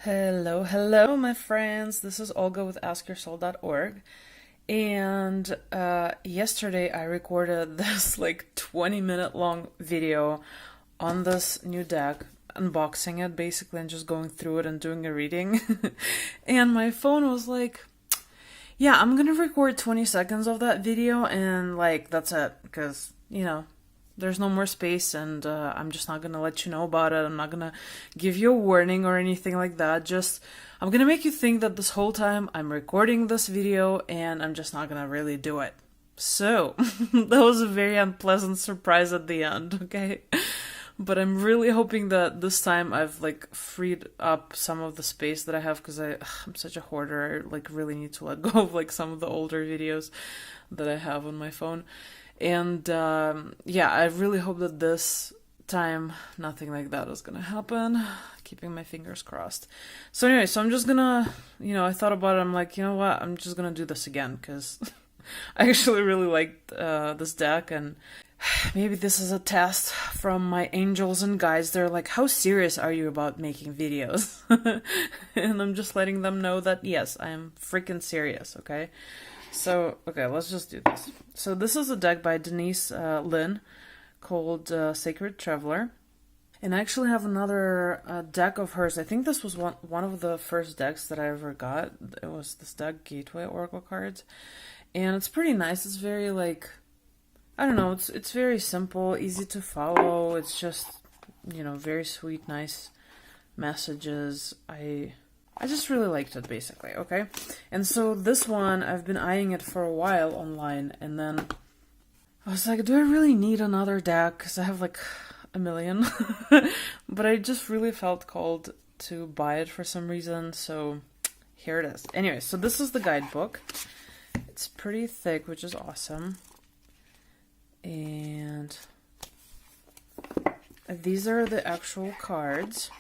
Hello, hello, my friends. This is Olga with AskYourSoul.org. And yesterday I recorded this like 20-minute long video on this new deck, unboxing it basically and just going through it and doing a reading. And my phone was like, yeah, I'm gonna record 20 seconds of that video and like that's it, because, there's no more space, and I'm just not gonna let you know about it. I'm not gonna give you a warning or anything like that. I'm gonna make you think that this whole time I'm recording this video and I'm just not gonna really do it. So, that was a very unpleasant surprise at the end, okay? But I'm really hoping that this time I've like freed up some of the space that I have, because I'm such a hoarder. I like really need to let go of like some of the older videos that I have on my phone. And yeah, I really hope that this time nothing like that is gonna happen. Keeping my fingers crossed. So anyway, I'm just gonna, I thought about it. I'm like, you know what? I'm just gonna do this again because I actually really liked this deck, and maybe this is a test from my angels and guides. They're like, how serious are you about making videos? And I'm just letting them know that yes, I am freaking serious, okay? So, okay, let's just do this. So this is a deck by Denise Lin called Sacred Traveler. And I actually have another deck of hers. I think this was one of the first decks that I ever got. It was this deck, Gateway Oracle cards. And it's pretty nice. It's very like, I don't know, it's very simple, easy to follow. It's just, very sweet, nice messages. I just really liked it, basically, okay? And so this one, I've been eyeing it for a while online, and then I was like, do I really need another deck? Because I have like a million. But I just really felt called to buy it for some reason, so here it is. Anyway, so this is the guidebook. It's pretty thick, which is awesome. And these are the actual cards.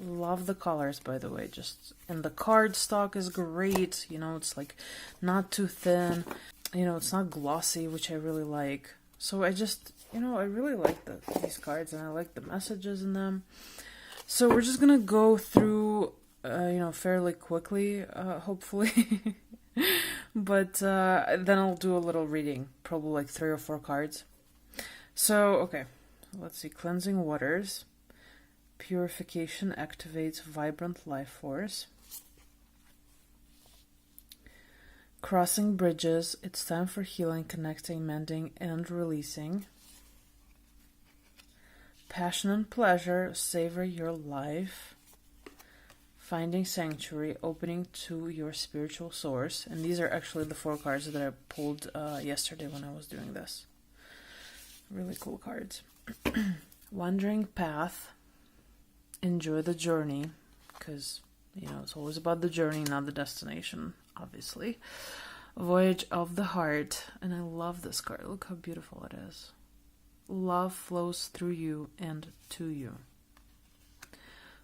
Love the colors, by the way. And the card stock is great. It's like not too thin. It's not glossy, which I really like. So I just, I really like these cards, and I like the messages in them. So we're just gonna go through, fairly quickly, hopefully. But then I'll do a little reading, probably like 3 or 4 cards. So, okay, let's see. Cleansing waters. Purification activates vibrant life force. Crossing bridges. It's time for healing, connecting, mending, and releasing. Passion and pleasure. Savor your life. Finding sanctuary. Opening to your spiritual source. And these are actually the 4 cards that I pulled yesterday when I was doing this. Really cool cards. Wandering path. Enjoy the journey, because, it's always about the journey, not the destination, obviously. Voyage of the heart, and I love this card. Look how beautiful it is. Love flows through you and to you.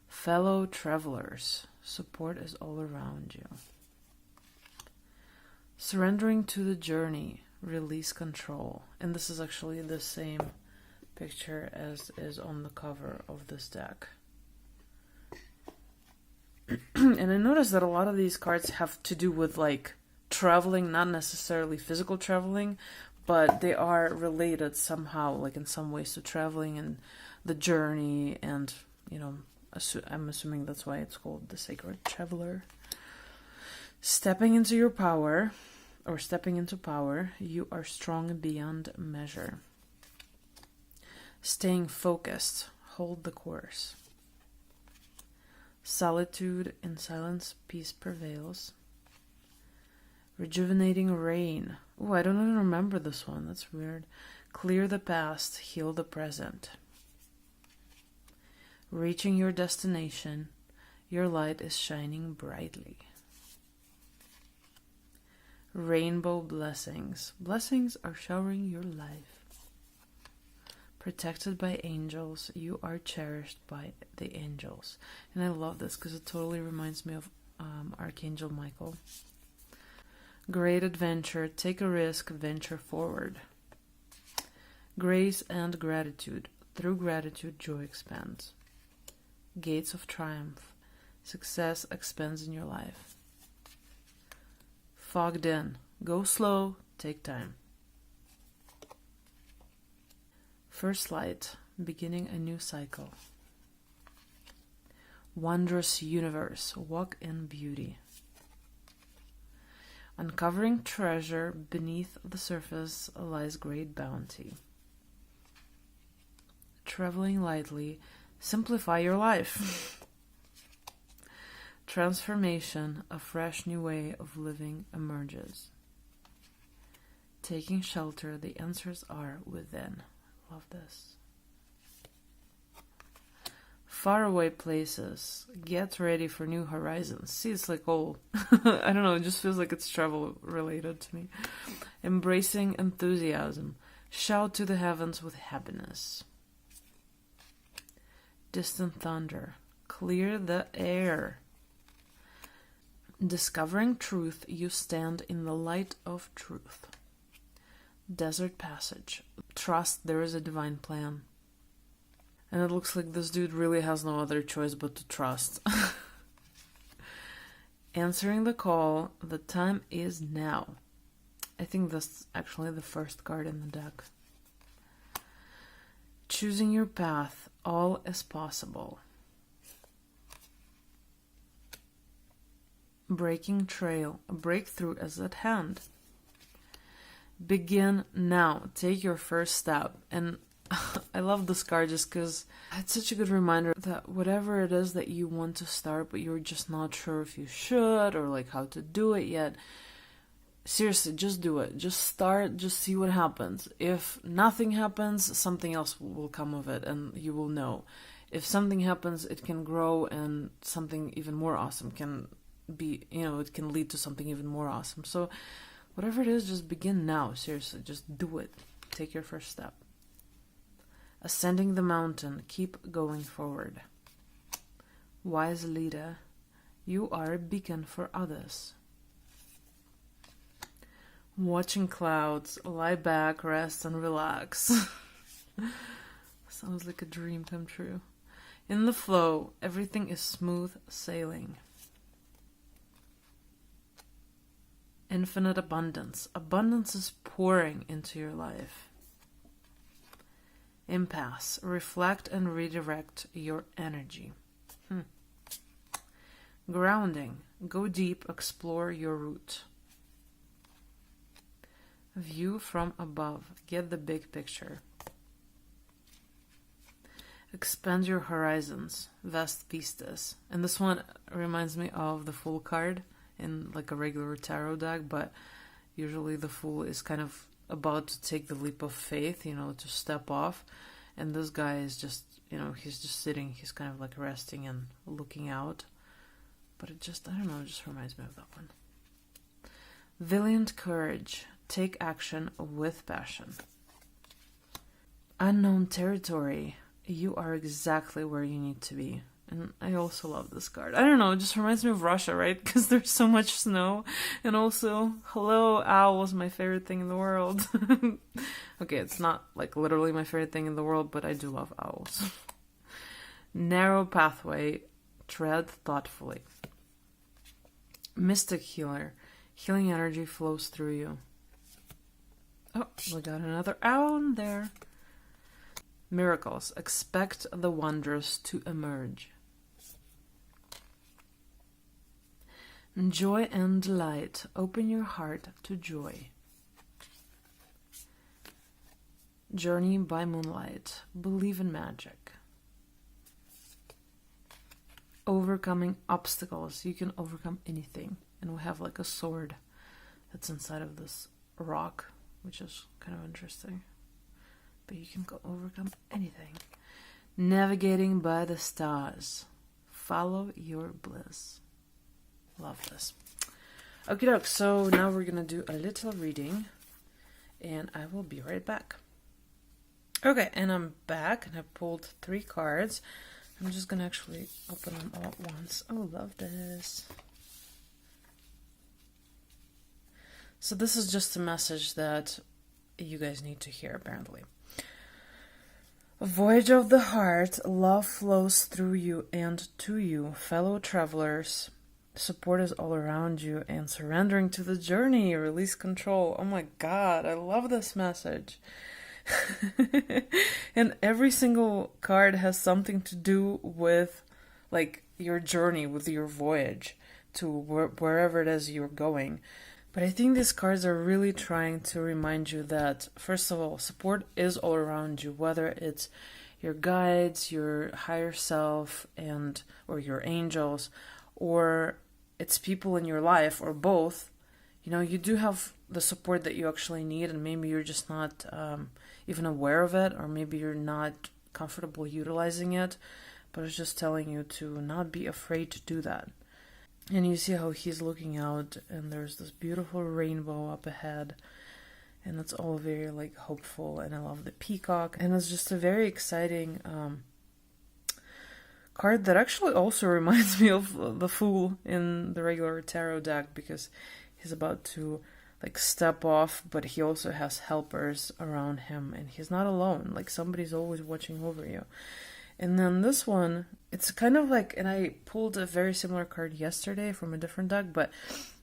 Fellow travelers, support is all around you. Surrendering to the journey, release control. And this is actually the same picture as is on the cover of this deck. And I noticed that a lot of these cards have to do with like traveling, not necessarily physical traveling, but they are related somehow, like in some ways, to traveling and the journey. And, I'm assuming that's why it's called the Sacred Traveler. Stepping into your power, or stepping into power, you are strong beyond measure. Staying focused, hold the course. Solitude in silence, peace prevails. Rejuvenating rain. Oh, I don't even remember this one. That's weird. Clear the past, heal the present. Reaching your destination, your light is shining brightly. Rainbow blessings. Blessings are showering your life. Protected by angels, you are cherished by the angels. And I love this because it totally reminds me of Archangel Michael. Great adventure, take a risk, venture forward. Grace and gratitude. Through gratitude, joy expands. Gates of triumph. Success expands in your life. Fogged in. Go slow, take time. First light, beginning a new cycle. Wondrous universe, walk in beauty. Uncovering treasure, beneath the surface lies great bounty. Traveling lightly, simplify your life. Transformation, a fresh new way of living emerges. Taking shelter, the answers are within. Love this. Faraway places, get ready for new horizons. See, it's like all, I don't know, it just feels like it's travel related to me. Embracing enthusiasm, shout to the heavens with happiness. Distant thunder, clear the air. Discovering truth, you stand in the light of truth. Desert passage, trust there is a divine plan. And it looks like this dude really has no other choice but to trust. Answering the call, the time is now. I think that's actually the first card in the deck. Choosing your path, all is possible. Breaking trail, a breakthrough is at hand. Begin now, take your first step. And I love this card just because it's such a good reminder that whatever it is that you want to start, but you're just not sure if you should or like how to do it yet, seriously, just do it. Just start, just see what happens. If nothing happens, something else will come of it and you will know. If something happens, it can grow and something even more awesome can be, it can lead to something even more awesome. So whatever it is, just begin now. Seriously, just do it. Take your first step. Ascending the mountain, keep going forward. Wise leader, you are a beacon for others. Watching clouds, lie back, rest, and relax. Sounds like a dream come true. In the flow, everything is smooth sailing. Infinite abundance. Abundance is pouring into your life. Impasse. Reflect and redirect your energy. Grounding. Go deep, explore your route. View from above. Get the big picture. Expand your horizons. Vast vistas. And this one reminds me of the Fool card in like a regular tarot deck, but usually the Fool is kind of about to take the leap of faith, to step off. And this guy is just, he's just sitting, he's kind of like resting and looking out. But it just, I don't know, it just reminds me of that one. Valiant courage. Take action with passion. Unknown territory. You are exactly where you need to be. And I also love this card. I don't know, it just reminds me of Russia, right? Because there's so much snow. And also, hello, owl was my favorite thing in the world. Okay, it's not like literally my favorite thing in the world, but I do love owls. Narrow pathway, tread thoughtfully. Mystic healer, healing energy flows through you. Oh, we got another owl in there. Miracles, expect the wondrous to emerge. Joy and delight, open your heart to joy. Journey by moonlight, believe in magic. Overcoming obstacles, you can overcome anything. And we have like a sword that's inside of this rock, which is kind of interesting. But you can overcome anything. Navigating by the stars. Follow your bliss. Love this. Okie doke, so now we're going to do a little reading. And I will be right back. Okay, and I'm back and I pulled 3 cards. I'm just going to actually open them all at once. Oh, love this. So this is just a message that you guys need to hear, apparently. Voyage of the heart, love flows through you and to you, fellow travelers. Support is all around you and surrendering to the journey, release control. Oh my god, I love this message. And every single card has something to do with like your journey, with your voyage to wherever it is you're going. But I think these cards are really trying to remind you that, first of all, support is all around you, whether it's your guides, your higher self, and or your angels, or it's people in your life, or both. You know, you do have the support that you actually need, and maybe you're just not even aware of it, or maybe you're not comfortable utilizing it. But it's just telling you to not be afraid to do that. And you see how he's looking out, and there's this beautiful rainbow up ahead, and it's all very like hopeful. And I love the peacock, and it's just a very exciting card that actually also reminds me of the Fool in the regular tarot deck, because he's about to like step off, but he also has helpers around him, and he's not alone. Like somebody's always watching over you. And then this one, it's kind of like, and I pulled a very similar card yesterday from a different deck, but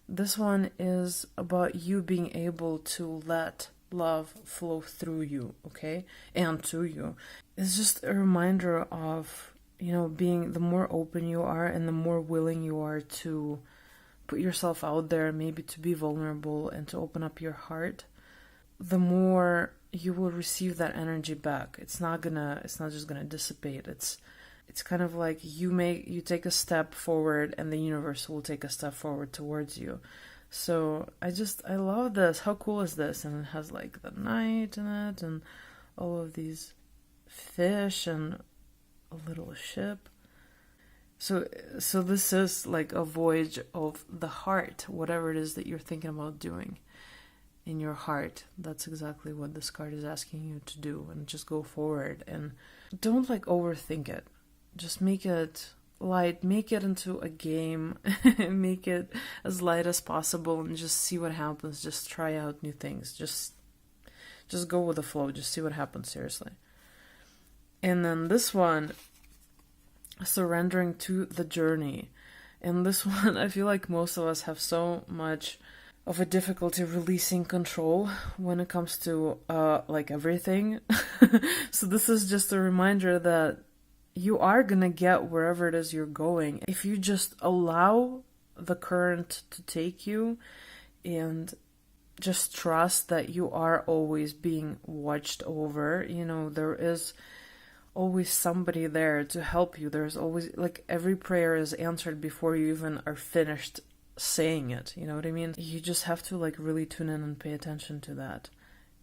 this one is about you being able to let love flow through you, okay? And to you. It's just a reminder of, you know, being, the more open you are and the more willing you are to put yourself out there, maybe to be vulnerable and to open up your heart, the more you will receive that energy back. It's not just gonna dissipate. It's kind of like you take a step forward and the universe will take a step forward towards you. So I love this. How cool is this? And it has like the night in it and all of these fish and a little ship. So this is like a voyage of the heart, whatever it is that you're thinking about doing in your heart. That's exactly what this card is asking you to do, and just go forward and don't like overthink it. Just make it light, make it into a game, make it as light as possible, and just see what happens. Just try out new things. Just go with the flow. Just see what happens, seriously. And then this one, surrendering to the journey. And this one, I feel like most of us have so much of a difficulty releasing control when it comes to like everything. So this is just a reminder that you are gonna get wherever it is you're going if you just allow the current to take you and just trust that you are always being watched over. You know, there is always somebody there to help you. There's always, like, every prayer is answered before you even are finished saying it, you know what I mean? You just have to like really tune in and pay attention to that.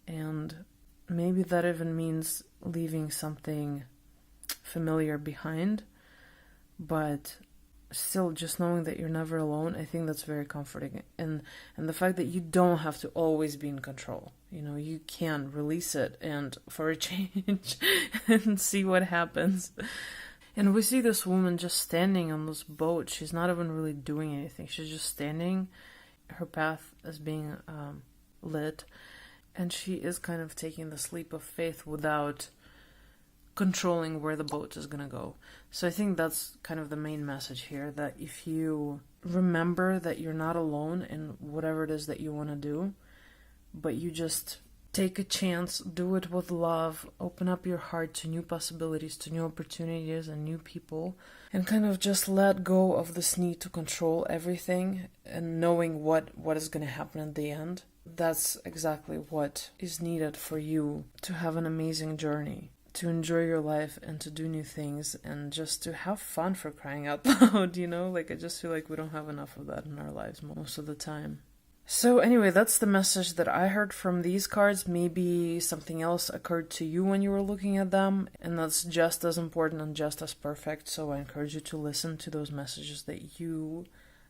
And maybe that even means leaving something familiar behind, but still just knowing that you're never alone, I think that's very comforting. And the fact that you don't have to always be in control. You know, you can release it and for a change and see what happens. And we see this woman just standing on this boat. She's not even really doing anything. She's just standing. Her path is being lit. And she is kind of taking this leap of faith without controlling where the boat is going to go. So I think that's kind of the main message here, that if you remember that you're not alone in whatever it is that you want to do, but you just take a chance, do it with love, open up your heart to new possibilities, to new opportunities and new people, and kind of just let go of this need to control everything and knowing what is going to happen at the end. That's exactly what is needed for you to have an amazing journey, to enjoy your life and to do new things and just to have fun, for crying out loud, you know? Like, I just feel like we don't have enough of that in our lives most of the time. So anyway, that's the message that I heard from these cards. Maybe something else occurred to you when you were looking at them, and that's just as important and just as perfect. So I encourage you to listen to those messages that you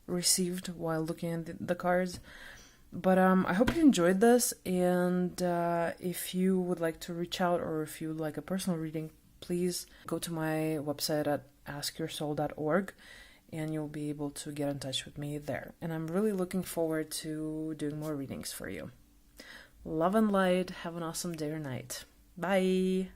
received while looking at the cards. But I hope you enjoyed this, and if you would like to reach out or if you would like a personal reading, please go to my website at askyoursoul.org. And you'll be able to get in touch with me there. And I'm really looking forward to doing more readings for you. Love and light. Have an awesome day or night. Bye!